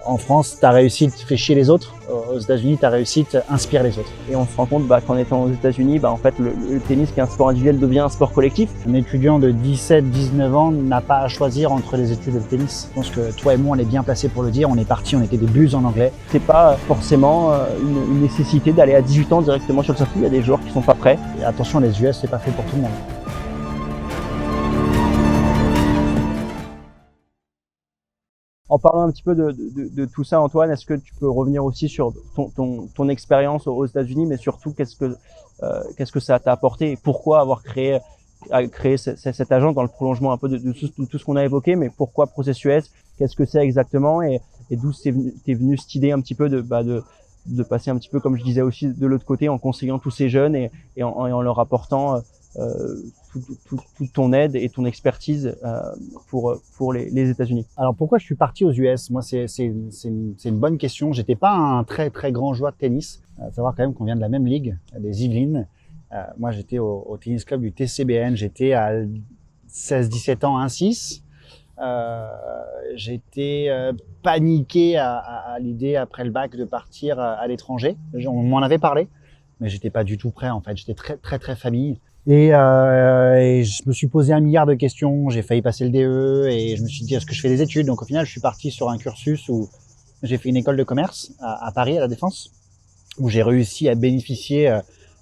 En France, ta réussite fait chier les autres. Aux États-Unis, ta réussite inspire les autres. Et on se rend compte qu'en étant aux États-Unis, en fait, le tennis qui est un sport individuel devient un sport collectif. Un étudiant de 17-19 ans n'a pas à choisir entre les études et le tennis. Je pense que toi et moi, on est bien placés pour le dire. On est partis, on était des buses en anglais. C'est pas forcément une nécessité d'aller à 18 ans directement sur le circuit. Il y a des joueurs qui sont pas prêts. Et attention, les US, c'est pas fait pour tout le monde. En parlant un petit peu de tout ça, Antoine, est-ce que tu peux revenir aussi sur ton expérience aux États-Unis, mais surtout qu'est-ce que ça t'a apporté et pourquoi avoir créé cette agence dans le prolongement un peu de tout ce qu'on a évoqué, mais pourquoi Processues? Qu'est-ce que c'est exactement et d'où t'es venu cette idée un petit peu de passer un petit peu, comme je disais aussi, de l'autre côté en conseillant tous ces jeunes et en leur apportant toute ton aide et ton expertise pour les États-Unis. Alors pourquoi je suis parti aux US? Moi, c'est une bonne question. J'étais pas un très grand joueur de tennis. Savoir quand même qu'on vient de la même ligue, des Yvelines. Moi, j'étais au tennis club du TCBN. J'étais à 16-17 ans, 1-6. J'étais paniqué à l'idée après le bac de partir à l'étranger. On m'en avait parlé, mais j'étais pas du tout prêt en fait. J'étais très famille. Et je me suis posé 1 milliard de questions, j'ai failli passer le DE et je me suis dit est-ce que je fais des études? Donc au final je suis parti sur un cursus où j'ai fait une école de commerce à Paris, à la Défense, où j'ai réussi à bénéficier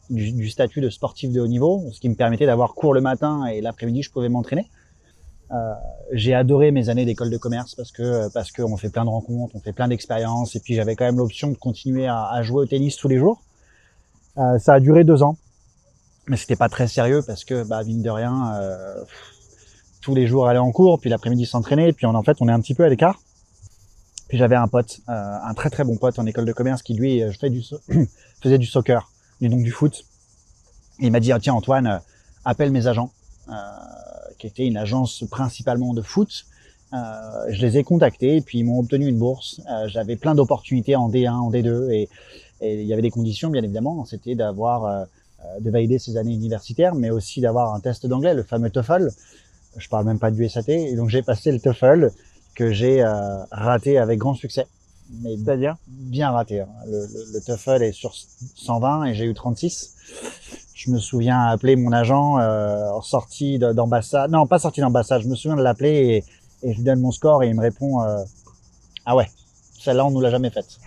du statut de sportif de haut niveau, ce qui me permettait d'avoir cours le matin et l'après-midi je pouvais m'entraîner. J'ai adoré mes années d'école de commerce parce que on fait plein de rencontres, on fait plein d'expériences et puis j'avais quand même l'option de continuer à jouer au tennis tous les jours. Ça a duré 2 ans. Mais c'était pas très sérieux parce que, mine de rien, tous les jours aller en cours, puis l'après-midi s'entraîner, puis en fait, on est un petit peu à l'écart. Puis j'avais un pote, un très bon pote en école de commerce qui, lui, faisait du soccer, donc du foot. Et il m'a dit, ah, tiens, Antoine, appelle mes agents, qui était une agence principalement de foot. Je les ai contactés, puis ils m'ont obtenu une bourse. J'avais plein d'opportunités en D1, en D2, et il y avait des conditions, bien évidemment. C'était de valider ses années universitaires, mais aussi d'avoir un test d'anglais, le fameux TOEFL. Je parle même pas du SAT. Et donc, j'ai passé le TOEFL que j'ai raté avec grand succès. Mais C'est-à-dire bien raté. Hein. Le TOEFL est sur 120 et j'ai eu 36. Je me souviens appeler mon agent sorti d'ambassade. Non, pas sorti d'ambassade. Je me souviens de l'appeler et je lui donne mon score et il me répond ah ouais, celle-là, on nous l'a jamais faite.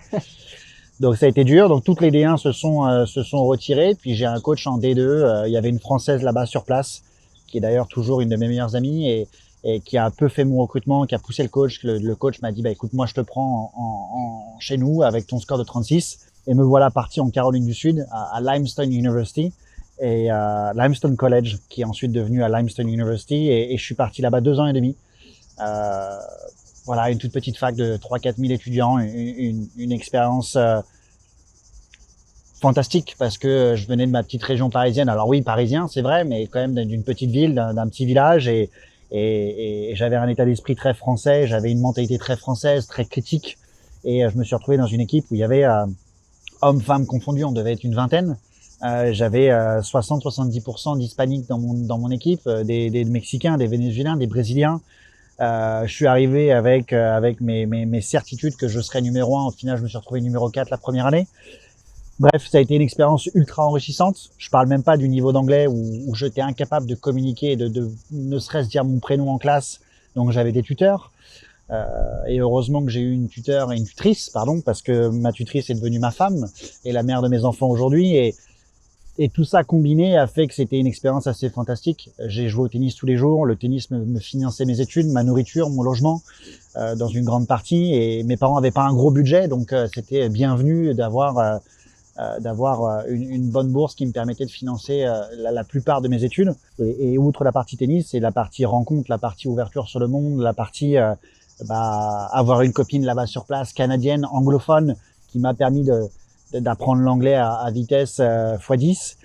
Donc ça a été dur, donc toutes les D1 se sont retirées, puis j'ai un coach en D2, il y avait une Française là-bas sur place, qui est d'ailleurs toujours une de mes meilleures amies, et qui a un peu fait mon recrutement, qui a poussé le coach. Le coach m'a dit, écoute, moi je te prends chez nous avec ton score de 36, et me voilà parti en Caroline du Sud, à Limestone University, et Limestone College, qui est ensuite devenu à Limestone University, et je suis parti là-bas 2 ans et demi. Voilà, une toute petite fac de 3-4 000 étudiants, une expérience fantastique parce que je venais de ma petite région parisienne. Alors oui, parisien, c'est vrai, mais quand même d'une petite ville, d'un petit village et j'avais un état d'esprit très français, j'avais une mentalité très française, très critique et je me suis retrouvé dans une équipe où il y avait hommes, femmes confondus, on devait être une vingtaine. J'avais 60-70% d'hispaniques dans mon équipe, des Mexicains, des Vénézuéliens, des Brésiliens. Je suis arrivé avec mes certitudes que je serais numéro 1. Au final, je me suis retrouvé numéro 4 la première année. Bref, ça a été une expérience ultra enrichissante. Je parle même pas du niveau d'anglais où j'étais incapable de communiquer, de ne serait-ce dire mon prénom en classe. Donc j'avais des tuteurs. Et heureusement que j'ai eu une tutrice, parce que ma tutrice est devenue ma femme et la mère de mes enfants aujourd'hui. Et tout ça combiné a fait que c'était une expérience assez fantastique. J'ai joué au tennis tous les jours, le tennis me finançait mes études, ma nourriture, mon logement, dans une grande partie. Et mes parents n'avaient pas un gros budget, donc c'était bienvenu d'avoir une bonne bourse qui me permettait de financer la plupart de mes études. Et outre la partie tennis, c'est la partie rencontre, la partie ouverture sur le monde, la partie avoir une copine là-bas sur place, canadienne, anglophone, qui m'a permis d'apprendre l'anglais à vitesse x10.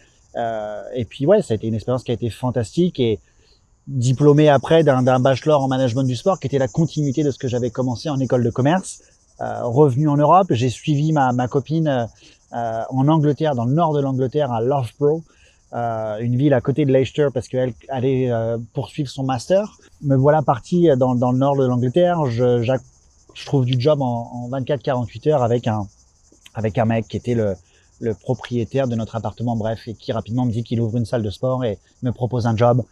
Et puis ouais, ça a été une expérience qui a été fantastique et diplômé après d'un bachelor en management du sport qui était la continuité de ce que j'avais commencé en école de commerce. Revenu en Europe, j'ai suivi ma copine en Angleterre, dans le nord de l'Angleterre, à Loughborough, une ville à côté de Leicester parce qu'elle allait poursuivre son master. Me voilà parti dans le nord de l'Angleterre. je trouve du job en 24-48 heures avec un mec qui était le propriétaire de notre appartement, bref, et qui rapidement me dit qu'il ouvre une salle de sport et me propose un job.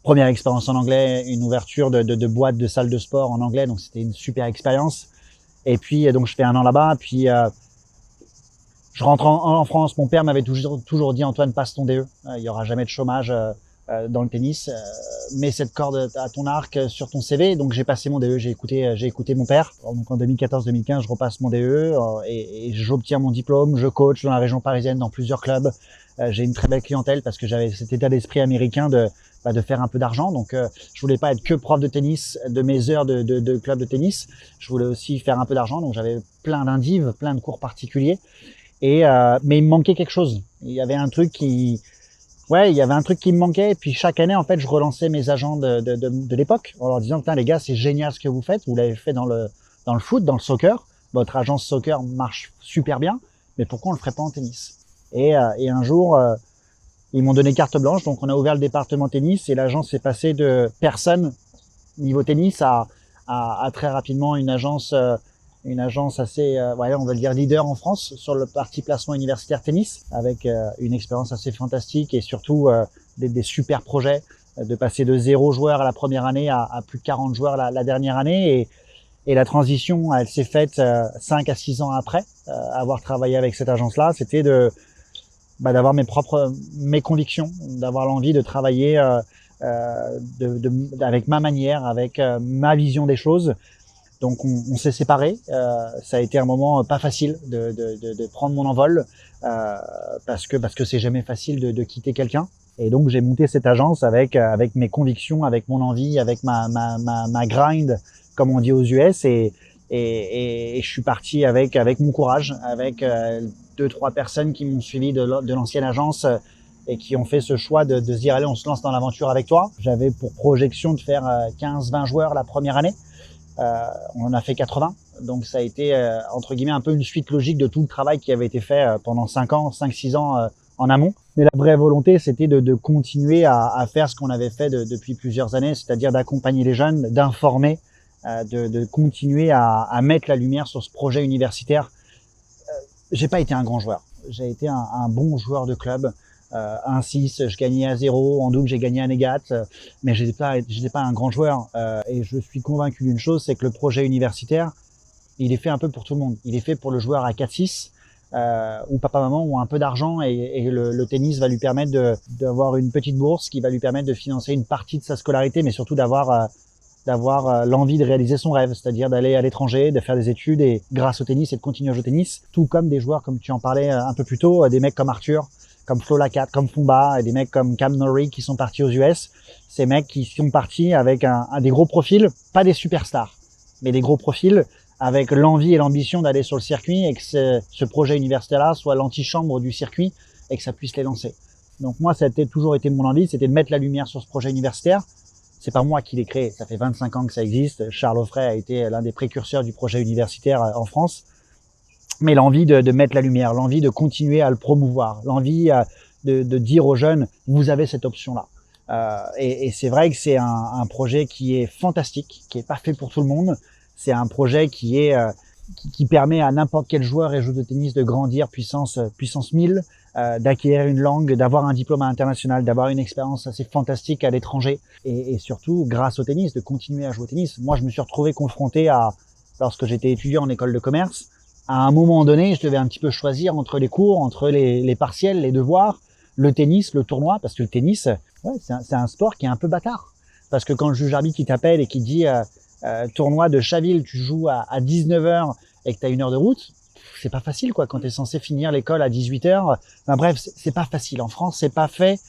Première expérience en anglais, une ouverture de boîte de salle de sport en anglais, donc c'était une super expérience. Et puis donc je fais 1 an là-bas, puis je rentre en France. Mon père m'avait toujours dit, Antoine, passe ton DE, il y aura jamais de chômage dans le tennis, mets cette corde à ton arc sur ton CV. Donc j'ai passé mon DE, j'ai écouté mon père. Donc en 2014-2015, je repasse mon DE et j'obtiens mon diplôme. Je coach dans la région parisienne dans plusieurs clubs. J'ai une très belle clientèle parce que j'avais cet état d'esprit américain de faire un peu d'argent. Donc je voulais pas être que prof de tennis de mes heures de club de tennis. Je voulais aussi faire un peu d'argent. Donc j'avais plein d'indives, plein de cours particuliers. Et mais il me manquait quelque chose. Il y avait un truc qui me manquait. Et puis chaque année, en fait, je relançais mes agents de l'époque en leur disant, putain les gars, c'est génial ce que vous faites. Vous l'avez fait dans le foot, dans le soccer. Votre agence soccer marche super bien. Mais pourquoi on le ferait pas en tennis? Et un jour, ils m'ont donné carte blanche. Donc on a ouvert le département tennis et l'agence est passée de personne niveau tennis à très rapidement une agence assez, on va le dire leader en France sur le parti placement universitaire tennis, avec une expérience assez fantastique et surtout des super projets, de passer de 0 joueurs à la première année à plus de 40 joueurs la dernière année. Et la transition, elle s'est faite 5 à 6 ans après avoir travaillé avec cette agence-là. C'était d'avoir mes convictions, d'avoir l'envie de travailler avec ma manière, avec ma vision des choses. Donc on s'est séparés. Ça a été un moment pas facile de prendre mon envol parce que c'est jamais facile de quitter quelqu'un. Et donc j'ai monté cette agence avec mes convictions, avec mon envie, avec ma grind, comme on dit aux US, et je suis parti avec mon courage, avec 2-3 personnes qui m'ont suivi de l'ancienne agence et qui ont fait ce choix de se dire allez, on se lance dans l'aventure avec toi. J'avais pour projection de faire 15-20 joueurs la première année. On en a fait 80, donc ça a été entre guillemets un peu une suite logique de tout le travail qui avait été fait pendant 5-6 ans en amont. Mais la vraie volonté, c'était de continuer à faire ce qu'on avait fait depuis plusieurs années, c'est-à-dire d'accompagner les jeunes, d'informer, de continuer à mettre la lumière sur ce projet universitaire. J'ai pas été un grand joueur, j'ai été un bon joueur de club. 1-6, je gagnais à 0, en double j'ai gagné à négat, mais j'étais pas un grand joueur. Et je suis convaincu d'une chose, c'est que le projet universitaire, il est fait un peu pour tout le monde. Il est fait pour le joueur à 4-6, où papa-maman ont un peu d'argent et le tennis va lui permettre d'avoir une petite bourse qui va lui permettre de financer une partie de sa scolarité, mais surtout d'avoir l'envie de réaliser son rêve, c'est-à-dire d'aller à l'étranger, de faire des études et grâce au tennis et de continuer à jouer au tennis, tout comme des joueurs comme tu en parlais un peu plus tôt, des mecs comme Arthur, comme Flo Lacatte, comme Fumba, et des mecs comme Cam Norrie qui sont partis aux US. Ces mecs qui sont partis avec des gros profils, pas des superstars, mais des gros profils avec l'envie et l'ambition d'aller sur le circuit et que ce projet universitaire-là soit l'antichambre du circuit et que ça puisse les lancer. Donc moi, ça a toujours été mon envie, c'était de mettre la lumière sur ce projet universitaire. C'est pas moi qui l'ai créé, ça fait 25 ans que ça existe. Charles Offray a été l'un des précurseurs du projet universitaire en France. Mais l'envie de mettre la lumière, l'envie de continuer à le promouvoir, l'envie de dire aux jeunes, vous avez cette option-là. Et c'est vrai que c'est un projet qui est fantastique, qui est pas fait pour tout le monde. C'est un projet qui permet à n'importe quel joueur et joueur de tennis de grandir puissance 1000, d'acquérir une langue, d'avoir un diplôme international, d'avoir une expérience assez fantastique à l'étranger et surtout, grâce au tennis, de continuer à jouer au tennis. Moi, je me suis retrouvé confronté lorsque j'étais étudiant en école de commerce, à un moment donné, je devais un petit peu choisir entre les cours, entre les partiels, les devoirs, le tennis, le tournoi, parce que le tennis, c'est un sport qui est un peu bâtard. Parce que quand le juge arbitre qui t'appelle et qui dit tournoi de Chaville, tu joues à 19h et que tu as 1 heure de route, c'est pas facile quoi. Quand tu es censé finir l'école à 18h, enfin, bref, c'est pas facile. En France, c'est pas fait.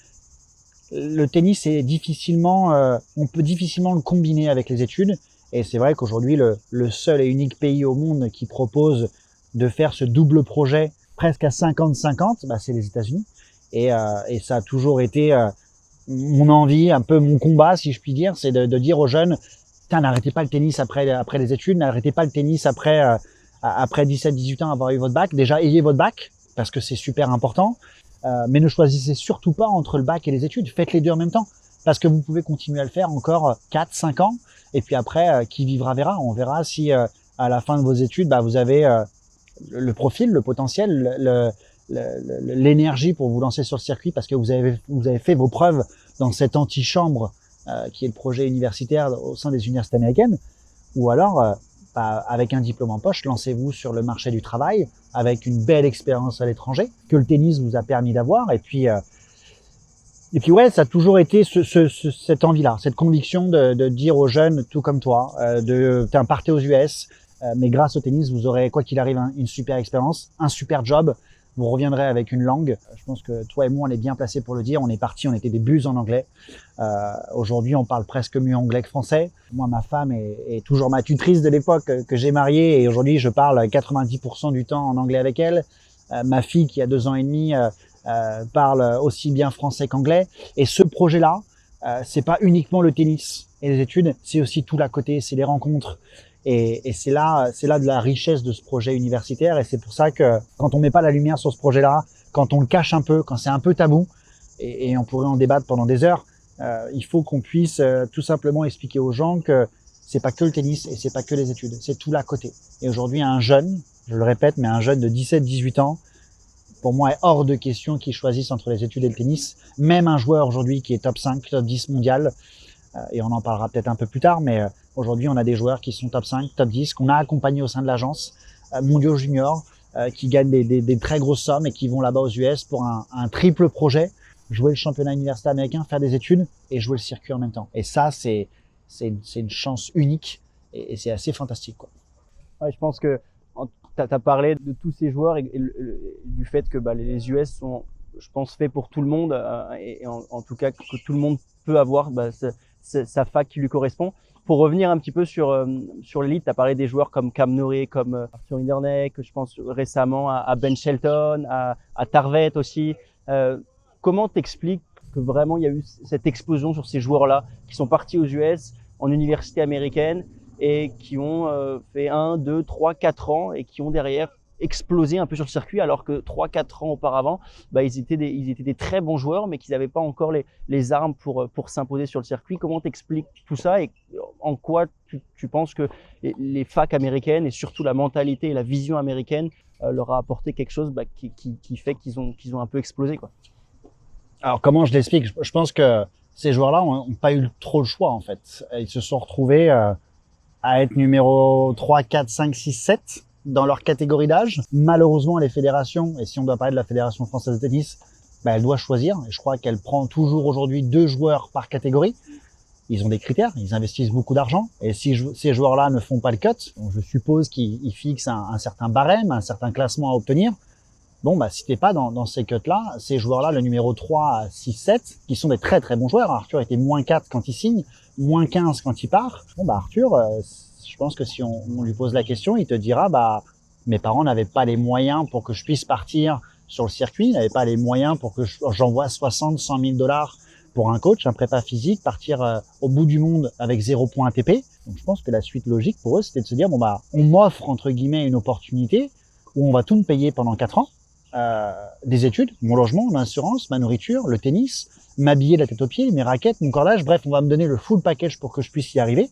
Le tennis est difficilement, on peut difficilement le combiner avec les études. Et c'est vrai qu'aujourd'hui, le seul et unique pays au monde qui propose de faire ce double projet presque à 50-50, c'est les États-Unis. Et ça a toujours été mon envie, un peu mon combat, si je puis dire, c'est de dire aux jeunes, n'arrêtez pas le tennis après les études, n'arrêtez pas le tennis après 17-18 ans avoir eu votre bac. Déjà, ayez votre bac, parce que c'est super important, mais ne choisissez surtout pas entre le bac et les études. Faites les deux en même temps, parce que vous pouvez continuer à le faire encore 4-5 ans, et puis après, qui vivra verra. On verra si à la fin de vos études, bah, vous avez le profil, le potentiel, l'énergie pour vous lancer sur le circuit parce que vous avez fait vos preuves dans cette antichambre qui est le projet universitaire au sein des universités américaines, ou alors bah, avec un diplôme en poche, lancez-vous sur le marché du travail avec une belle expérience à l'étranger que le tennis vous a permis d'avoir. Et puis ouais, ça a toujours été cette envie-là, cette conviction de dire aux jeunes, tout comme toi, partez aux US, mais grâce au tennis, vous aurez, quoi qu'il arrive, une super expérience, un super job. Vous reviendrez avec une langue. Je pense que toi et moi, on est bien placés pour le dire. On est partis, on était des buses en anglais. Aujourd'hui, on parle presque mieux anglais que français. Moi, ma femme est toujours ma tutrice de l'époque que j'ai mariée. Et aujourd'hui, je parle 90% du temps en anglais avec elle. Ma fille, qui a 2 ans et demi, parle aussi bien français qu'anglais. Et ce projet-là, c'est pas uniquement le tennis et les études, c'est aussi tout l'à côté, c'est les rencontres. Et c'est là de la richesse de ce projet universitaire. Et c'est pour ça que quand on met pas la lumière sur ce projet-là, quand on le cache un peu, quand c'est un peu tabou, et on pourrait en débattre pendant des heures, il faut qu'on puisse tout simplement expliquer aux gens que c'est pas que le tennis et c'est pas que les études, c'est tout l'à côté. Et aujourd'hui, un jeune, je le répète, mais un jeune de 17-18 ans, pour moi, est hors de question qu'il choisisse entre les études et le tennis. Même un joueur aujourd'hui qui est top 5, top 10 mondial, et on en parlera peut-être un peu plus tard, mais aujourd'hui, on a des joueurs qui sont top 5, top 10, qu'on a accompagnés au sein de l'agence, mondiaux juniors, qui gagnent des très grosses sommes et qui vont là-bas aux US pour un triple projet, jouer le championnat universitaire américain, faire des études et jouer le circuit en même temps. Et ça, c'est une chance unique et c'est assez fantastique, quoi. Ouais, je pense que tu as parlé de tous ces joueurs et du fait que bah, les US sont, je pense, faits pour tout le monde et en tout cas que tout le monde peut avoir bah, sa fac qui lui correspond. Pour revenir un petit peu sur l'élite, tu as parlé des joueurs comme Cam Norrie, comme Arthur Hinderneck, je pense récemment à Ben Shelton, à Tarvet aussi. Comment t'expliques que vraiment il y a eu cette explosion sur ces joueurs-là qui sont partis aux US en université américaine et qui ont fait 1, 2, 3, 4 ans et qui ont derrière explosé un peu sur le circuit alors que 3-4 ans auparavant, bah, ils étaient des très bons joueurs mais qu'ils n'avaient pas encore les armes pour s'imposer sur le circuit. Comment t'expliques tout ça et en quoi tu penses que les facs américaines et surtout la mentalité et la vision américaine leur a apporté quelque chose bah, qui fait qu'ils ont un peu explosé, quoi. Alors comment je l'explique? Je pense que ces joueurs-là ont pas eu trop le choix en fait. Ils se sont retrouvés à être numéro 3, 4, 5, 6, 7 dans leur catégorie d'âge. Malheureusement, les fédérations, et si on doit parler de la Fédération française de tennis, bah, elle doit choisir. Et je crois qu'elle prend toujours aujourd'hui 2 joueurs par catégorie. Ils ont des critères, ils investissent beaucoup d'argent. Et si ces joueurs-là ne font pas le cut, je suppose qu'ils fixent un certain barème, un certain classement à obtenir. Bon, bah, si t'es pas dans ces cuts-là, ces joueurs-là, le numéro 3, 6, 7, qui sont des très très bons joueurs. Arthur était moins 4 quand il signe, moins 15 quand il part. Bon, bah, Arthur, je pense que si on lui pose la question, il te dira, bah, mes parents n'avaient pas les moyens pour que je puisse partir sur le circuit, n'avaient pas les moyens pour que j'envoie 60, 100 000 $ pour un coach, un prépa physique, partir au bout du monde avec 0 point ATP. Donc, je pense que la suite logique pour eux, c'était de se dire, bon, bah, on m'offre, entre guillemets, une opportunité où on va tout me payer pendant 4 ans. Des études, mon logement, mon assurance, ma nourriture, le tennis, m'habiller de la tête aux pieds, mes raquettes, mon cordage, bref, on va me donner le full package pour que je puisse y arriver.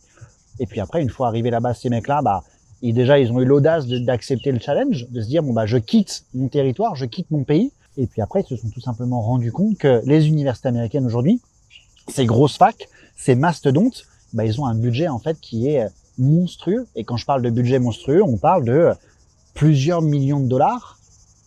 Et puis après, une fois arrivé là-bas, ces mecs-là, bah, ils ont eu l'audace d'accepter le challenge, de se dire, bon, bah, je quitte mon territoire, je quitte mon pays. Et puis après, ils se sont tout simplement rendus compte que les universités américaines aujourd'hui, ces grosses facs, ces mastodontes, bah, ils ont un budget, en fait, qui est monstrueux. Et quand je parle de budget monstrueux, on parle de plusieurs millions de dollars,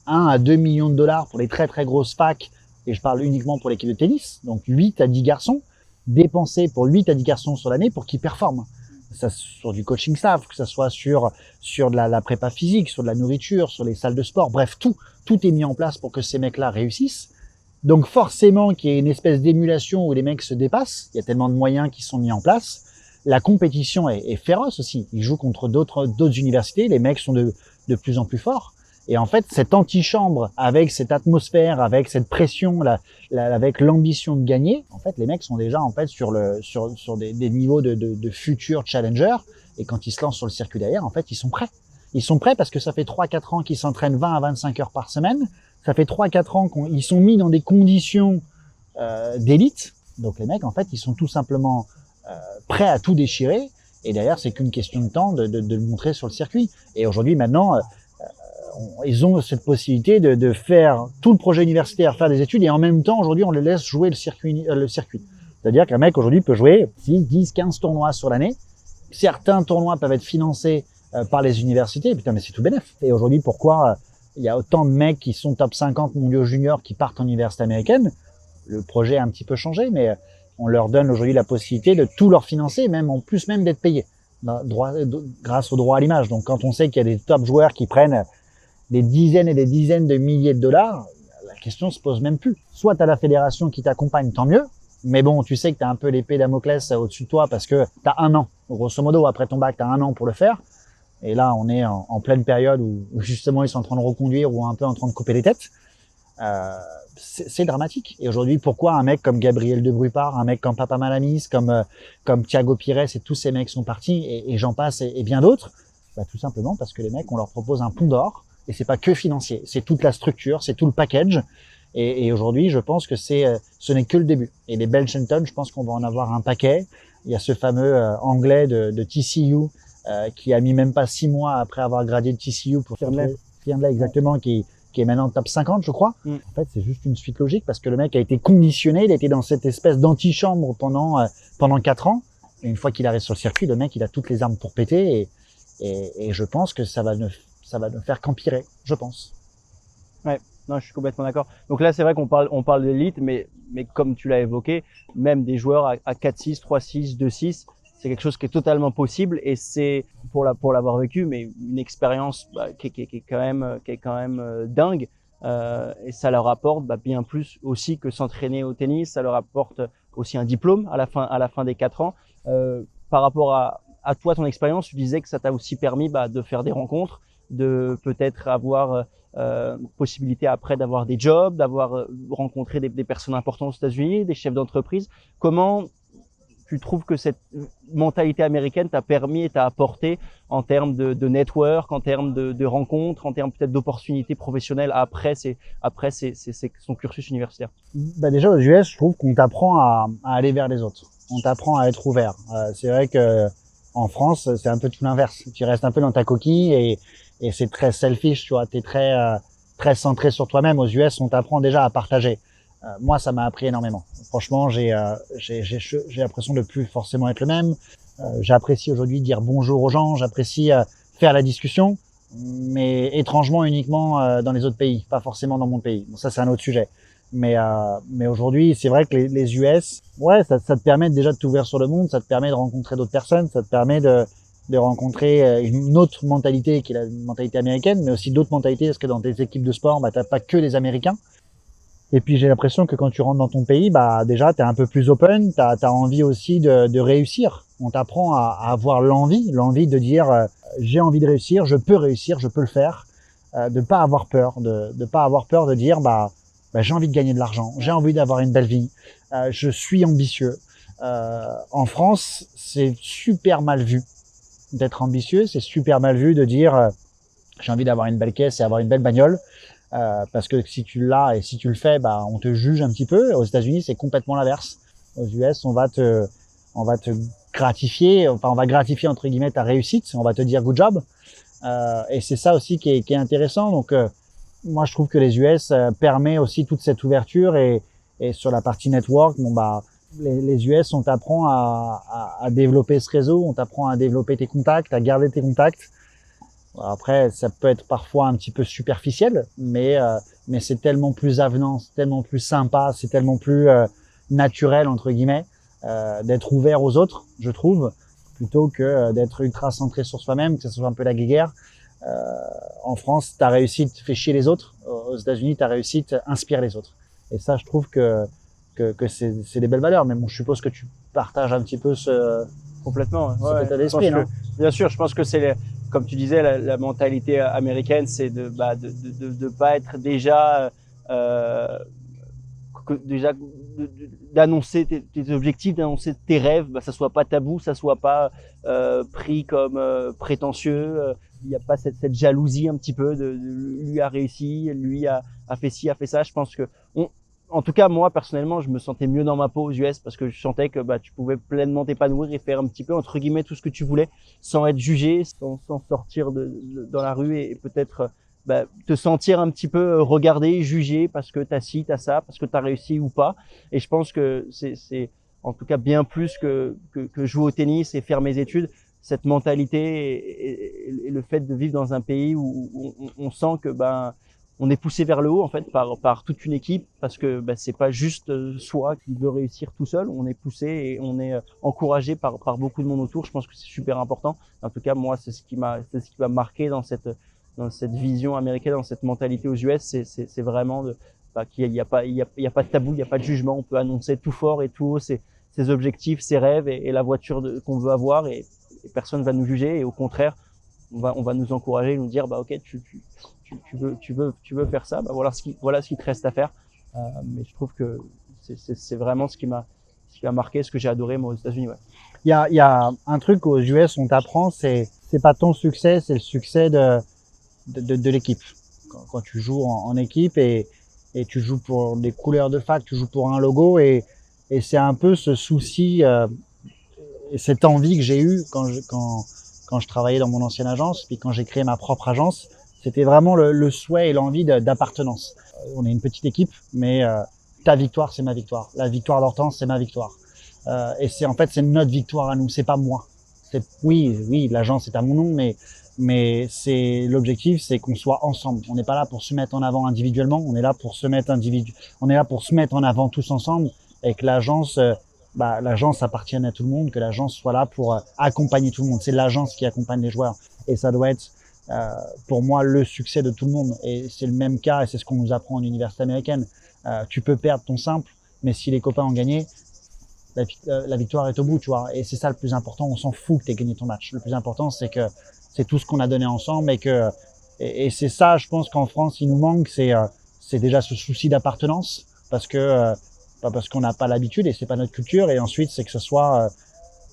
1 à 2 millions de dollars pour les très très grosses facs, et je parle uniquement pour l'équipe de tennis, donc 8 à 10 garçons, dépensés pour 8 à 10 garçons sur l'année pour qu'ils performent. Ça, sur du coaching staff, que ça soit sur de la prépa physique, sur de la nourriture, sur les salles de sport, bref, tout est mis en place pour que ces mecs-là réussissent. Donc forcément qu'il y ait une espèce d'émulation où les mecs se dépassent, il y a tellement de moyens qui sont mis en place. La compétition est féroce aussi, ils jouent contre d'autres universités, les mecs sont de plus en plus forts. Et en fait, cette antichambre, avec cette atmosphère, avec cette pression, avec l'ambition de gagner, en fait, les mecs sont déjà en fait sur des niveaux de futurs challengers. Et quand ils se lancent sur le circuit derrière, en fait, ils sont prêts. Ils sont prêts parce que ça fait 3-4 ans qu'ils s'entraînent 20 à 25 heures par semaine. Ça fait 3-4 ans qu'ils sont mis dans des conditions d'élite. Donc les mecs, en fait, ils sont tout simplement prêts à tout déchirer. Et derrière, c'est qu'une question de temps de le montrer sur le circuit. Et aujourd'hui, maintenant, ils ont cette possibilité de faire tout le projet universitaire, faire des études, et en même temps, aujourd'hui, on les laisse jouer le circuit. C'est-à-dire qu'un mec, aujourd'hui, peut jouer 6, 10, 15 tournois sur l'année. Certains tournois peuvent être financés par les universités. Putain, mais c'est tout bénef. Et aujourd'hui, pourquoi il y a autant de mecs qui sont top 50 mondiaux juniors qui partent en université américaine? Le projet a un petit peu changé, mais on leur donne aujourd'hui la possibilité de tout leur financer, même en plus même d'être payés grâce au droit à l'image. Donc quand on sait qu'il y a des top joueurs qui prennent des dizaines et des dizaines de milliers de dollars, la question se pose même plus. Soit tu as la fédération qui t'accompagne, tant mieux, mais bon, tu sais que tu as un peu l'épée Damoclès au-dessus de toi parce que tu as 1 an. Grosso modo, après ton bac, tu as 1 an pour le faire. Et là, on est en pleine période où justement ils sont en train de reconduire ou un peu en train de couper les têtes. C'est dramatique. Et aujourd'hui, pourquoi un mec comme Gabriel De Bruypart, un mec comme Papa Malamis, comme Thiago Pires et tous ces mecs sont partis et j'en passe et bien d'autres? Bah, tout simplement parce que les mecs, on leur propose un pont d'or et c'est pas que financier, c'est toute la structure, c'est tout le package. Et aujourd'hui, je pense que ce n'est que le début. Et les Belchenton, je pense qu'on va en avoir un paquet. Il y a ce fameux anglais de TCU qui a mis même pas 6 mois après avoir gradué de TCU pour Fernley exactement, qui est maintenant top 50, je crois. En fait, c'est juste une suite logique parce que le mec a été conditionné, il a été dans cette espèce d'antichambre pendant 4 ans. Et une fois qu'il arrive sur le circuit, le mec, il a toutes les armes pour péter et je pense que ça va ne faire qu'empirer, je pense. Ouais, non, je suis complètement d'accord. Donc là, c'est vrai qu'on parle d'élite, mais comme tu l'as évoqué, même des joueurs à 4-6, 3-6, 2-6, c'est quelque chose qui est totalement possible et c'est pour l'avoir vécu, mais une expérience qui est quand même dingue. Et ça leur apporte bien plus aussi que s'entraîner au tennis. Ça leur apporte aussi un diplôme à la fin des 4 ans. Par rapport à toi, ton expérience, tu disais que ça t'a aussi permis de faire des rencontres, de peut-être avoir possibilité après d'avoir des jobs, d'avoir rencontré des personnes importantes aux États-Unis, des chefs d'entreprise. Comment tu trouves que cette mentalité américaine t'a permis et t'a apporté en termes de network, en termes de rencontres, en termes peut-être d'opportunités professionnelles après son cursus universitaire? Bah déjà aux US, je trouve qu'on t'apprend à aller vers les autres. On t'apprend à être ouvert. C'est vrai que en France, c'est un peu tout l'inverse. Tu restes un peu dans ta coquille et c'est très selfish, tu vois. T'es très centré sur toi-même. Aux US, on t'apprend déjà à partager. Moi, ça m'a appris énormément. Franchement, j'ai l'impression de plus forcément être le même. J'apprécie aujourd'hui dire bonjour aux gens. J'apprécie faire la discussion, mais étrangement uniquement dans les autres pays, pas forcément dans mon pays. Bon, ça, c'est un autre sujet. Mais aujourd'hui, c'est vrai que les US, ouais, ça te permet déjà de t'ouvrir sur le monde, ça te permet de rencontrer d'autres personnes, ça te permet de rencontrer une autre mentalité qui est la mentalité américaine, mais aussi d'autres mentalités, parce que dans tes équipes de sport, t'as pas que les Américains. Et puis j'ai l'impression que quand tu rentres dans ton pays, déjà t'es un peu plus open, t'as envie aussi de réussir. On t'apprend à avoir l'envie de dire j'ai envie de réussir, je peux le faire, de pas avoir peur, de pas avoir peur de dire j'ai envie de gagner de l'argent, j'ai envie d'avoir une belle vie, je suis ambitieux. En France, c'est super mal vu d'être ambitieux, c'est super mal vu de dire j'ai envie d'avoir une belle caisse et avoir une belle bagnole. Parce que si tu l'as et si tu le fais, on te juge un petit peu. Aux États-Unis, c'est complètement l'inverse. Aux US, on va te gratifier, enfin on va gratifier entre guillemets ta réussite. On va te dire good job. Et c'est ça aussi qui est intéressant. Donc moi, je trouve que les US permet aussi toute cette ouverture et sur la partie network, les US, on t'apprend à développer ce réseau, on t'apprend à développer tes contacts, à garder tes contacts. Après, ça peut être parfois un petit peu superficiel, mais c'est tellement plus avenant, c'est tellement plus sympa, c'est tellement plus naturel entre guillemets d'être ouvert aux autres, je trouve, plutôt que d'être ultra centré sur soi-même, que ce soit un peu la guéguerre. En France, ta réussite fait chier les autres. Aux États-Unis, ta réussite inspire les autres. Et ça, je trouve que c'est des belles valeurs. Mais bon, je suppose que tu partages un petit peu complètement cet état d'esprit, non? Bien sûr, je pense que c'est comme tu disais, la mentalité américaine, c'est de pas être déjà d'annoncer tes objectifs, d'annoncer tes rêves, ça soit pas tabou, ça soit pas pris comme prétentieux. Il n'y a pas cette jalousie un petit peu de lui a réussi, lui a fait ci, a fait ça. Je pense que en tout cas, moi, personnellement, je me sentais mieux dans ma peau aux US parce que je sentais que tu pouvais pleinement t'épanouir et faire un petit peu, entre guillemets, tout ce que tu voulais sans être jugé, sans sortir dans la rue et peut-être te sentir un petit peu regardé, jugé parce que t'as ci, t'as ça, parce que t'as réussi ou pas. Et je pense que c'est en tout cas bien plus que jouer au tennis et faire mes études. Cette mentalité et le fait de vivre dans un pays où on sent que on est poussé vers le haut en fait par toute une équipe parce que c'est pas juste soi qui veut réussir tout seul, on est poussé et on est encouragé par beaucoup de monde autour. Je pense que c'est super important. En tout cas, moi, c'est ce qui m'a marqué dans cette vision américaine, dans cette mentalité aux US, c'est vraiment qu'il y a pas de tabou, il y a pas de jugement, on peut annoncer tout fort et tout haut ses objectifs, ses rêves et la voiture qu'on veut avoir et personne va nous juger et au contraire on va nous encourager, nous dire ok tu veux faire ça, voilà ce qui te reste à faire. Mais je trouve que c'est vraiment ce qui m'a marqué, ce que j'ai adoré moi aux États-Unis. Ouais. Il y a un truc aux US, on t'apprend, c'est pas ton succès, c'est le succès de l'équipe. Quand tu joues en équipe et tu joues pour des couleurs de fac, tu joues pour un logo et c'est un peu ce souci et cette envie que j'ai eue quand je travaillais dans mon ancienne agence, puis quand j'ai créé ma propre agence, c'était vraiment le souhait et l'envie d'appartenance. On est une petite équipe, mais ta victoire, c'est ma victoire. La victoire d'Hortense, c'est ma victoire. Et c'est notre victoire à nous, c'est pas moi. Oui, l'agence est à mon nom, mais c'est l'objectif, c'est qu'on soit ensemble. On n'est pas là pour se mettre en avant individuellement, on est là pour se mettre en avant tous ensemble, et que l'agence appartienne à tout le monde, que l'agence soit là pour accompagner tout le monde. C'est l'agence qui accompagne les joueurs, et ça doit être pour moi le succès de tout le monde. Et c'est le même cas, et c'est ce qu'on nous apprend en université américaine. Tu peux perdre ton simple, mais si les copains ont gagné, la victoire est au bout, tu vois. Et c'est ça le plus important. On s'en fout que tu aies gagné ton match. Le plus important, c'est que c'est tout ce qu'on a donné ensemble et c'est ça, je pense qu'en France, il nous manque, c'est déjà ce souci d'appartenance parce qu'on n'a pas l'habitude et c'est pas notre culture. Et ensuite, c'est que ce soit,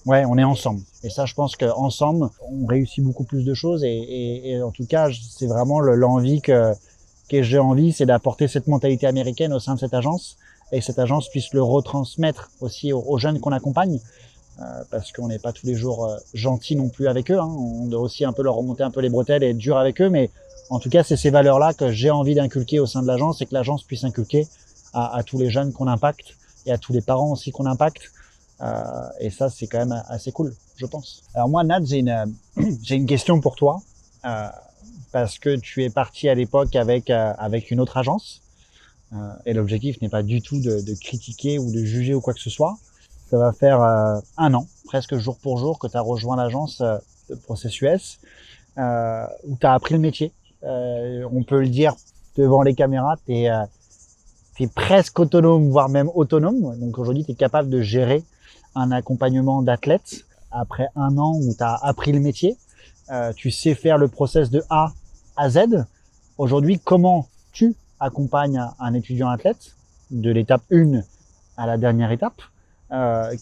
on est ensemble. Et ça, je pense qu'ensemble, on réussit beaucoup plus de choses. Et en tout cas, c'est vraiment l'envie que j'ai envie, c'est d'apporter cette mentalité américaine au sein de cette agence. Et cette agence puisse le retransmettre aussi aux jeunes qu'on accompagne, parce qu'on n'est pas tous les jours gentils non plus avec eux. Hein. On doit aussi un peu leur remonter un peu les bretelles et être dur avec eux. Mais en tout cas, c'est ces valeurs-là que j'ai envie d'inculquer au sein de l'agence et que l'agence puisse inculquer à tous les jeunes qu'on impacte et à tous les parents aussi qu'on impacte. Et ça, c'est quand même assez cool, je pense. Alors moi, Nat, j'ai une question pour toi, parce que tu es parti à l'époque avec une autre agence. Et l'objectif n'est pas du tout de critiquer ou de juger ou quoi que ce soit. Ça va faire 1 an, presque jour pour jour, que tu as rejoint l'agence de Process US, où tu as appris le métier. On peut le dire devant les caméras, tu es presque autonome, voire même autonome. Donc aujourd'hui, tu es capable de gérer un accompagnement d'athlètes. Après 1 an où tu as appris le métier, tu sais faire le process de A à Z. Aujourd'hui, comment tu accompagne un étudiant athlète de l'étape 1 à la dernière étape?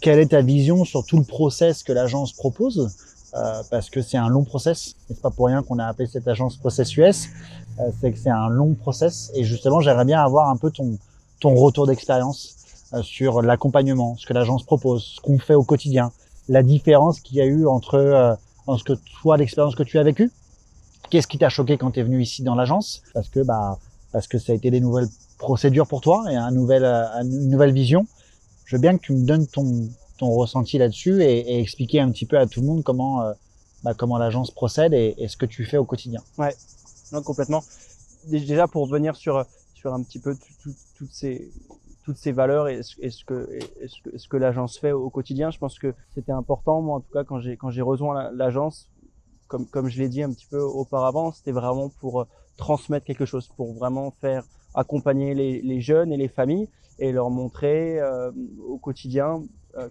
Quelle est ta vision sur tout le process que l'agence propose? Parce que c'est un long process, et c'est pas pour rien qu'on a appelé cette agence Process US, c'est que c'est un long process, et justement j'aimerais bien avoir un peu ton retour d'expérience sur l'accompagnement, ce que l'agence propose, ce qu'on fait au quotidien, la différence qu'il y a eu entre l'expérience que tu as vécue. Qu'est-ce qui t'a choqué quand tu es venu ici dans l'agence? Parce que ça a été des nouvelles procédures pour toi et une nouvelle vision. Je veux bien que tu me donnes ton ressenti là-dessus et expliquer un petit peu à tout le monde comment l'agence procède et ce que tu fais au quotidien. Ouais, non, complètement. Déjà pour revenir sur un petit peu toutes ces valeurs et ce que l'agence fait au quotidien, je pense que c'était important. Moi, en tout cas, quand j'ai rejoint l'agence, comme je l'ai dit un petit peu auparavant, c'était vraiment pour transmettre quelque chose, pour vraiment accompagner les jeunes et les familles et leur montrer au quotidien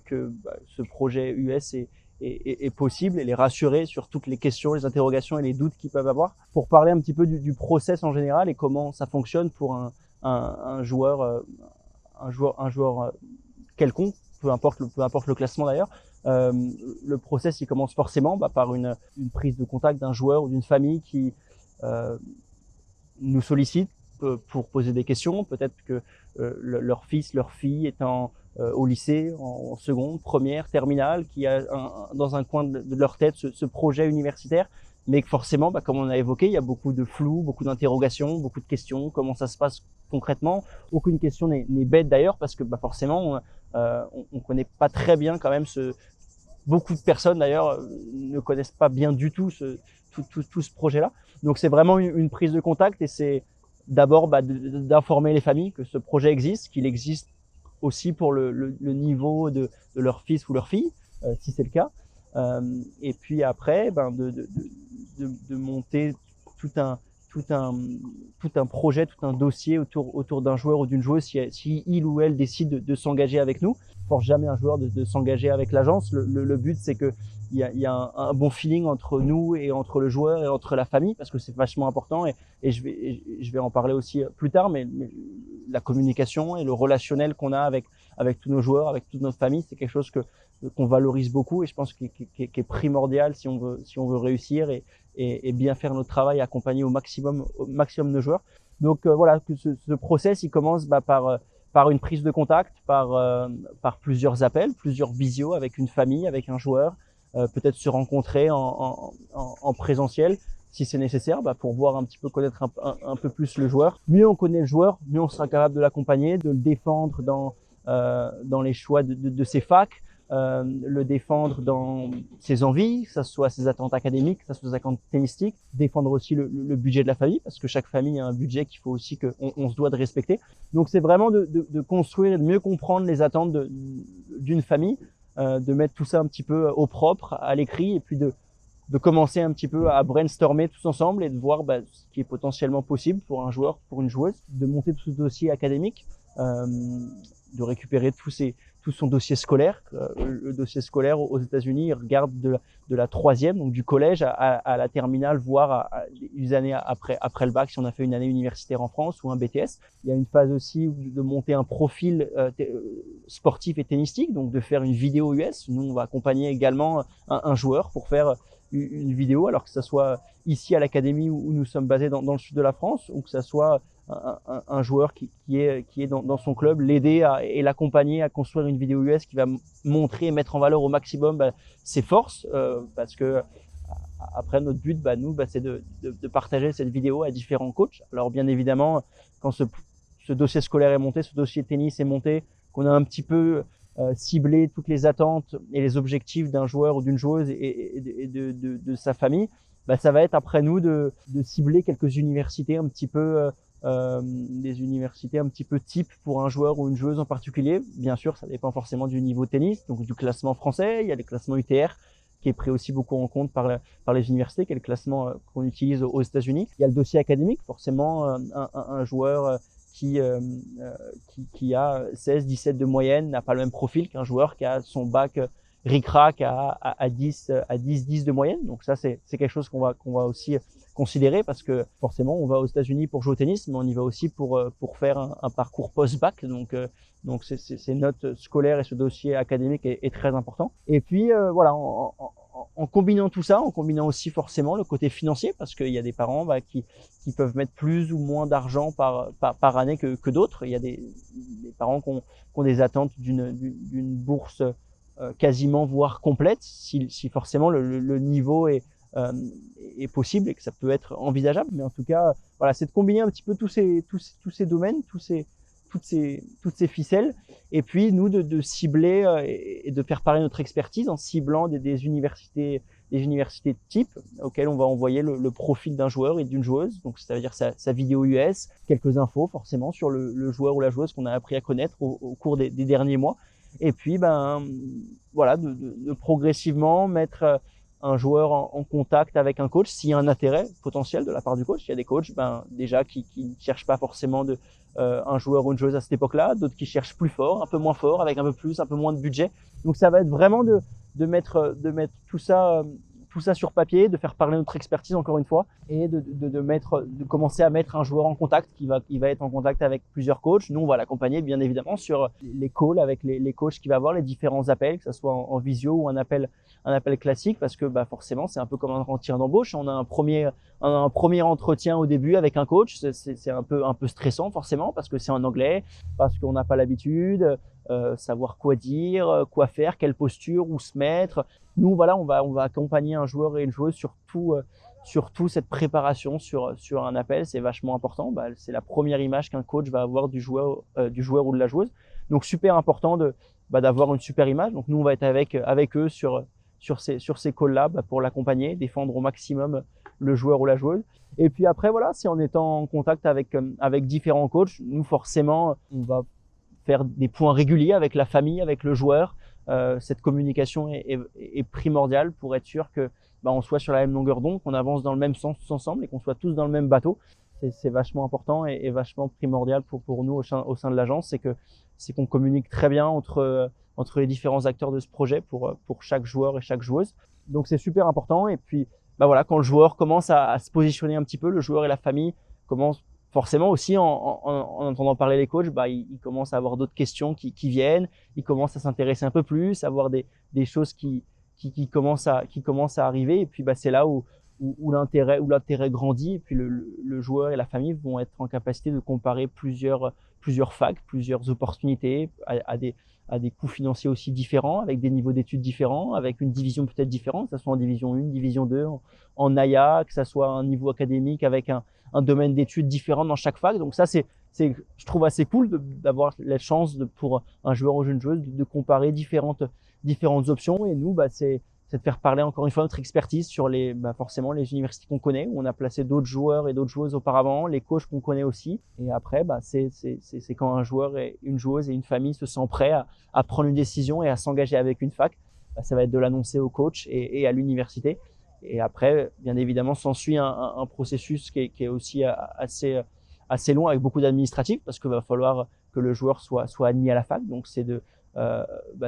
que ce projet US est possible et les rassurer sur toutes les questions, les interrogations et les doutes qu'ils peuvent avoir. Pour parler un petit peu du process en général et comment ça fonctionne pour un joueur quelconque, peu importe le classement d'ailleurs. Le process il commence forcément par une prise de contact d'un joueur ou d'une famille qui nous sollicite pour poser des questions. Peut-être que leur fils, leur fille est au lycée, en seconde, première, terminale, qui a dans un coin de leur tête ce projet universitaire, mais que forcément, comme on a évoqué, il y a beaucoup de flou, beaucoup d'interrogations, beaucoup de questions. Comment ça se passe concrètement? Aucune question n'est bête d'ailleurs, parce que forcément, on connaît pas très bien quand même beaucoup de personnes d'ailleurs ne connaissent pas bien du tout tout ce projet-là. Donc c'est vraiment une prise de contact, et c'est d'abord d'informer les familles que ce projet existe, qu'il existe aussi pour le niveau de leur fils ou leur fille, si c'est le cas. Et puis après, de monter tout un projet, tout un dossier autour d'un joueur ou d'une joueuse si il ou elle décide de s'engager avec nous. Force jamais un joueur de s'engager avec l'agence. Le but, c'est que il y a un bon feeling entre nous et entre le joueur et entre la famille, parce que c'est vachement important, et je vais en parler aussi plus tard, mais la communication et le relationnel qu'on a avec tous nos joueurs, avec toute notre famille, c'est quelque chose qu'on valorise beaucoup, et je pense qui est primordial si on veut réussir et bien faire notre travail, accompagner au maximum nos joueurs. Donc voilà, que ce process il commence par une prise de contact, par plusieurs appels, plusieurs visios avec une famille, avec un joueur, peut-être se rencontrer en présentiel si c'est nécessaire, pour voir un petit peu, connaître un peu plus le joueur. Mieux on connaît le joueur, mieux on sera capable de l'accompagner, de le défendre dans les choix de ses facs, le défendre dans ses envies, que ce soit ses attentes académiques, que ce soit ses attentes tennistiques, défendre aussi le budget de la famille, parce que chaque famille a un budget qu'il faut aussi qu'on se doit de respecter. Donc c'est vraiment de construire, de mieux comprendre les attentes d'une famille, de mettre tout ça un petit peu au propre, à l'écrit, et puis de commencer un petit peu à brainstormer tous ensemble et de voir ce qui est potentiellement possible pour un joueur, pour une joueuse, de monter tout ce dossier académique, de récupérer tout son dossier scolaire. Le dossier scolaire aux États-Unis, il regarde de la troisième, donc du collège à la terminale, voire une année après le bac, si on a fait une année universitaire en France ou un BTS. Il y a une phase aussi de monter un profil sportif et tennistique, donc de faire une vidéo US. Nous, on va accompagner également un joueur pour faire une vidéo, alors que ce soit ici à l'académie où nous sommes basés dans le sud de la France, ou que ce soit un joueur qui est dans son club, l'aider et l'accompagner à construire une vidéo US qui va montrer et mettre en valeur au maximum ses forces, parce que après notre but, nous, c'est de partager cette vidéo à différents coachs. Alors bien évidemment, quand ce dossier scolaire est monté, ce dossier tennis est monté, qu'on a un petit peu cibler toutes les attentes et les objectifs d'un joueur ou d'une joueuse et de sa famille, ça va être après nous de cibler quelques universités un petit peu, des universités un petit peu type pour un joueur ou une joueuse en particulier. Bien sûr, ça dépend forcément du niveau tennis, donc du classement français. Il y a le classement UTR qui est pris aussi beaucoup en compte par les universités, qui est le classement qu'on utilise aux États-Unis. Il y a le dossier académique, forcément un joueur qui a 16, 17 de moyenne n'a pas le même profil qu'un joueur qui a son bac ric-rac à 10 de moyenne. Donc ça, c'est quelque chose qu'on va aussi considérer, parce que forcément, on va aux États-Unis pour jouer au tennis, mais on y va aussi pour faire un parcours post-bac. Donc ces notes scolaires et ce dossier académique est très important. Et puis voilà, en combinant tout ça, en combinant aussi forcément le côté financier, parce qu'il y a des parents qui peuvent mettre plus ou moins d'argent par année que d'autres. Il y a des parents qui ont des attentes d'une bourse quasiment, voire complète, si forcément le niveau est possible et que ça peut être envisageable. Mais en tout cas, voilà, c'est de combiner un petit peu tous ces domaines, toutes ces ficelles, et puis nous de cibler et de faire parler notre expertise en ciblant des universités type auxquelles on va envoyer le profil d'un joueur et d'une joueuse, donc c'est-à-dire sa vidéo US, quelques infos forcément sur le joueur ou la joueuse qu'on a appris à connaître au cours des derniers mois, et puis voilà, de progressivement mettre un joueur en contact avec un coach s'il y a un intérêt potentiel de la part du coach. Il y a des coachs déjà qui ne cherchent pas forcément un joueur ou une joueuse à cette époque-là, d'autres qui cherchent plus fort, un peu moins fort, avec un peu moins de budget. Donc ça va être vraiment de mettre tout ça tout ça sur papier, de faire parler notre expertise encore une fois, et de commencer à mettre un joueur en contact qui va être en contact avec plusieurs coachs. Nous, on va l'accompagner bien évidemment sur les calls avec les coachs qu'il va avoir, les différents appels, que ce soit en visio ou un appel classique, parce que forcément, c'est un peu comme un entretien d'embauche. On a un premier entretien au début avec un coach. C'est un peu stressant forcément parce que c'est en anglais, parce qu'on n'a pas l'habitude, savoir quoi dire, quoi faire, quelle posture, où se mettre. Nous, voilà, on va accompagner un joueur et une joueuse surtout cette préparation sur un appel. C'est vachement important. C'est la première image qu'un coach va avoir du joueur ou de la joueuse. Donc super important d'avoir une super image. Donc nous, on va être avec eux sur ces calls-là pour l'accompagner, défendre au maximum le joueur ou la joueuse. Et puis après, voilà, c'est en étant en contact avec différents coachs, nous forcément, on va faire des points réguliers avec la famille, avec le joueur. Cette communication est primordiale pour être sûr que on soit sur la même longueur d'onde, qu'on avance dans le même sens tous ensemble et qu'on soit tous dans le même bateau. C'est vachement important et vachement primordial pour nous au sein de l'agence, c'est qu'on communique très bien entre les différents acteurs de ce projet pour chaque joueur et chaque joueuse. Donc c'est super important. Et puis voilà, quand le joueur commence à se positionner un petit peu, le joueur et la famille commencent forcément aussi en entendant parler les coachs, ils commencent à avoir d'autres questions qui viennent, ils commencent à s'intéresser un peu plus, à voir des choses qui commencent à arriver. Et puis c'est là où l'intérêt grandit. Et puis le joueur et la famille vont être en capacité de comparer plusieurs facs, plusieurs opportunités à des coûts financiers aussi différents, avec des niveaux d'études différents, avec une division peut-être différente, que ce soit en division 1, division 2, en AIA, que ce soit un niveau académique avec un domaine d'études différent dans chaque fac. Donc ça, je trouve assez cool d'avoir la chance pour un joueur ou une joueuse de comparer différentes options. Et nous, c'est de faire parler encore une fois notre expertise sur forcément les universités qu'on connaît, où on a placé d'autres joueurs et d'autres joueuses auparavant, les coachs qu'on connaît aussi. Et après, c'est quand un joueur et une joueuse et une famille se sent prêts à prendre une décision et à s'engager avec une fac, ça va être de l'annoncer au coach et à l'université. Et après, bien évidemment, s'ensuit un processus qui est aussi assez long, avec beaucoup d'administratifs, parce qu'il va falloir que le joueur soit admis à la fac. Donc c'est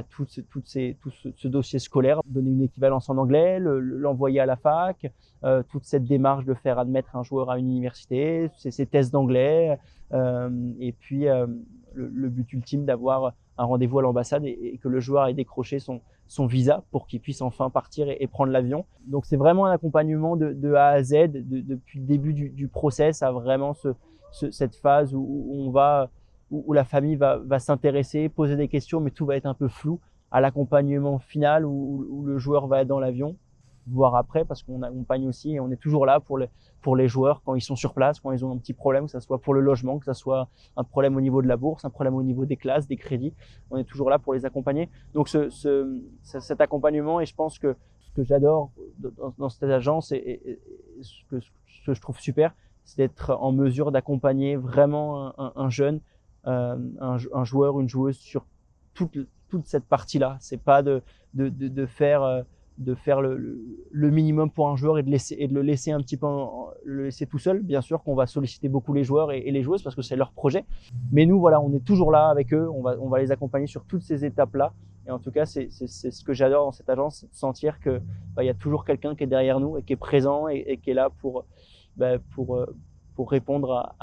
tout ce dossier scolaire, donner une équivalence en anglais, l'envoyer à la fac, toute cette démarche de faire admettre un joueur à une université, ces tests d'anglais, et puis le but ultime d'avoir un rendez-vous à l'ambassade et que le joueur ait décroché son visa pour qu'il puisse enfin partir et prendre l'avion. Donc c'est vraiment un accompagnement de A à Z, depuis le début du process à vraiment cette phase où la famille va s'intéresser, poser des questions, mais tout va être un peu flou, à l'accompagnement final où le joueur va être dans l'avion, voire après, parce qu'on accompagne aussi et on est toujours là pour les joueurs quand ils sont sur place, quand ils ont un petit problème, que ce soit pour le logement, que ce soit un problème au niveau de la bourse, un problème au niveau des classes, des crédits. On est toujours là pour les accompagner. Donc cet accompagnement, et je pense que ce que j'adore dans cette agence et ce que je trouve super, c'est d'être en mesure d'accompagner vraiment un jeune, un joueur, une joueuse sur toute cette partie-là. C'est pas de faire le minimum pour un joueur et de le laisser un petit peu le laisser tout seul. Bien sûr qu'on va solliciter beaucoup les joueurs et les joueuses parce que c'est leur projet. Mais nous, voilà, on est toujours là avec eux. On va les accompagner sur toutes ces étapes-là. Et en tout cas, c'est ce que j'adore dans cette agence, c'est de sentir que il y a toujours quelqu'un qui est derrière nous et qui est présent et qui est là pour répondre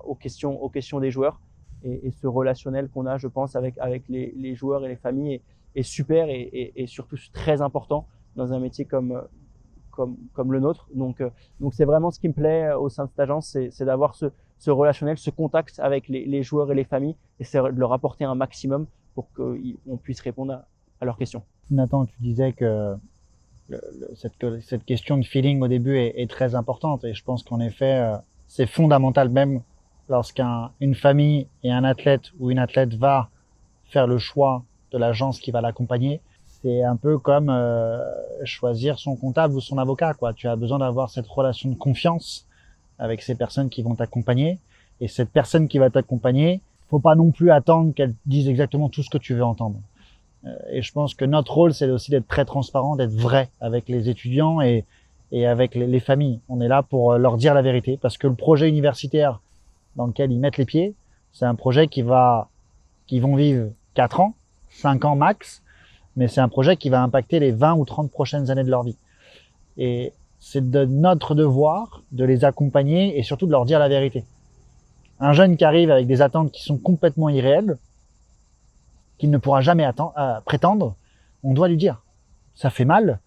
aux questions des joueurs. Et ce relationnel qu'on a, je pense, avec les joueurs et les familles est super et surtout très important dans un métier comme le nôtre. Donc c'est vraiment ce qui me plaît au sein de cette agence, c'est d'avoir ce relationnel, ce contact avec les joueurs et les familles, et c'est de leur apporter un maximum pour qu'on puisse répondre à leurs questions. Nathan, tu disais que cette question de feeling au début est très importante, et je pense qu'en effet, c'est fondamental même lorsqu'une famille et un athlète ou une athlète va faire le choix de l'agence qui va l'accompagner. C'est un peu comme choisir son comptable ou son avocat, quoi. Tu as besoin d'avoir cette relation de confiance avec ces personnes qui vont t'accompagner. Et cette personne qui va t'accompagner, faut pas non plus attendre qu'elle dise exactement tout ce que tu veux entendre. Et je pense que notre rôle, c'est aussi d'être très transparent, d'être vrai avec les étudiants et avec les familles. On est là pour leur dire la vérité, parce que le projet universitaire dans lequel ils mettent les pieds, c'est un projet qui vont vivre 4 ans, 5 ans max, mais c'est un projet qui va impacter les 20 ou 30 prochaines années de leur vie. Et c'est de notre devoir de les accompagner et surtout de leur dire la vérité. Un jeune qui arrive avec des attentes qui sont complètement irréelles, qu'il ne pourra jamais prétendre, on doit lui dire. Ça fait mal,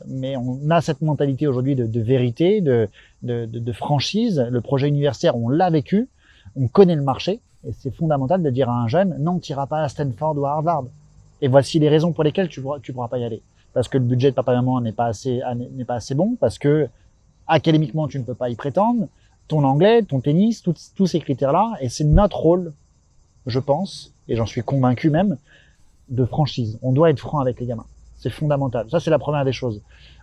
mais on a cette mentalité aujourd'hui de vérité, de franchise. Le projet universitaire, on l'a vécu, on connaît le marché, et c'est fondamental de dire à un jeune, non, tu n'iras pas à Stanford ou à Harvard. Et voici les raisons pour lesquelles tu pourras pas y aller. Parce que le budget de papa et maman n'est pas assez bon, parce que académiquement, tu ne peux pas y prétendre, ton anglais, ton tennis, tous ces critères-là, et c'est notre rôle, je pense, et j'en suis convaincu même, de franchise. On doit être franc avec les gamins. C'est fondamental. Ça, c'est la première des choses.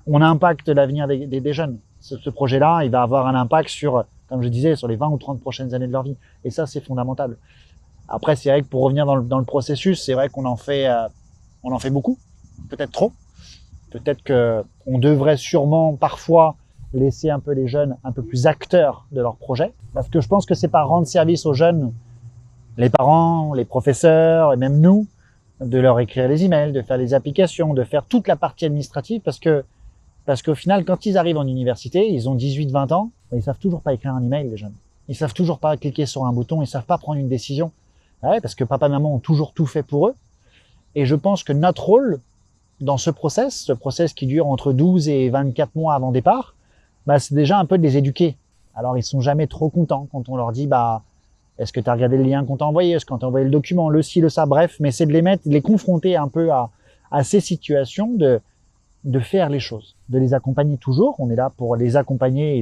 On impacte l'avenir des jeunes. Ce projet-là, il va avoir un impact sur, comme je disais, sur les 20 ou 30 prochaines années de leur vie. Et ça, c'est fondamental. Après, c'est vrai que pour revenir dans le processus, c'est vrai qu'on en fait beaucoup. Peut-être trop. Peut-être qu'on devrait sûrement parfois laisser un peu les jeunes un peu plus acteurs de leur projet. Parce que je pense que c'est pas rendre service aux jeunes, les parents, les professeurs et même nous, de leur écrire les emails, de faire les applications, de faire toute la partie administrative parce qu'au final, quand ils arrivent en université, ils ont 18-20 ans, ils savent toujours pas écrire un email, les jeunes. Ils savent toujours pas cliquer sur un bouton, ils savent pas prendre une décision. Ouais, parce que papa et maman ont toujours tout fait pour eux. Et je pense que notre rôle dans ce process qui dure entre 12 et 24 mois avant départ, bah, c'est déjà un peu de les éduquer. Alors, ils sont jamais trop contents quand on leur dit, bah, est-ce que tu as regardé le lien qu'on t'a envoyé? Est-ce qu'on t'a envoyé le document? Le ci, le ça, bref. Mais c'est de les confronter un peu à ces situations, de faire les choses, de les accompagner toujours. On est là pour les accompagner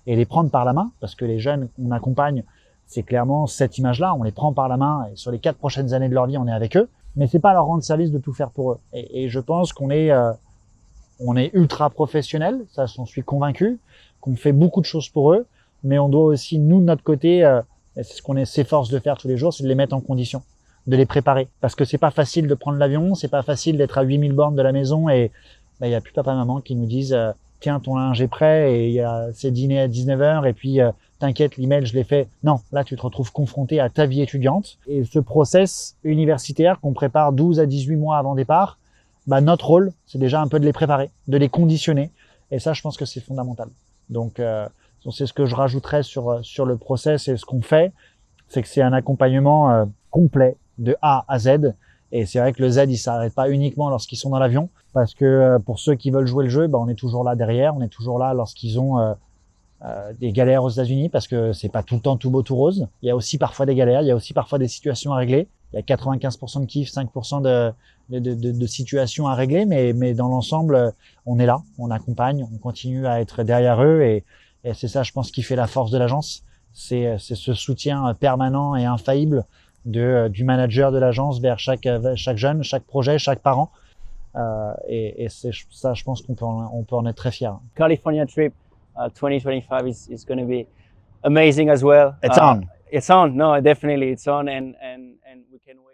et les prendre par la main, parce que les jeunes qu'on accompagne, c'est clairement cette image-là. On les prend par la main et sur les 4 prochaines années de leur vie, on est avec eux. Mais c'est pas leur rendre service de tout faire pour eux. Et je pense qu'on est ultra professionnel, ça j'en suis convaincu, qu'on fait beaucoup de choses pour eux, mais on doit aussi, nous, de notre côté, et c'est ce qu'on s'efforce de faire tous les jours, c'est de les mettre en condition, de les préparer. Parce que c'est pas facile de prendre l'avion, c'est pas facile d'être à 8000 bornes de la maison et il y a plus papa et maman qui nous disent tiens, ton linge est prêt et c'est dîner à 19h et puis t'inquiète, l'email je l'ai fait. Non, là tu te retrouves confronté à ta vie étudiante et ce process universitaire qu'on prépare 12 à 18 mois avant départ, bah, notre rôle, c'est déjà un peu de les préparer, de les conditionner et ça je pense que c'est fondamental. Donc c'est ce que je rajouterais sur le process et ce qu'on fait, c'est que c'est un accompagnement complet de A à Z. Et c'est vrai que le Z, il s'arrête pas uniquement lorsqu'ils sont dans l'avion, parce que pour ceux qui veulent jouer le jeu, bah, on est toujours là derrière, on est toujours là lorsqu'ils ont des galères aux États-Unis, parce que c'est pas tout le temps tout beau tout rose. Il y a aussi parfois des galères, il y a aussi parfois des situations à régler. Il y a 95% de kiff, 5% de situations à régler, mais dans l'ensemble, on est là, on accompagne, on continue à être derrière eux et c'est ça, je pense, qui fait la force de l'agence. C'est ce soutien permanent et infaillible du manager de l'agence vers chaque jeune, chaque projet, chaque parent. Et c'est ça, je pense qu'on peut en être très fier. California trip 2025 is going to be amazing as well. It's on. It's on. No, definitely it's on, and we can wait.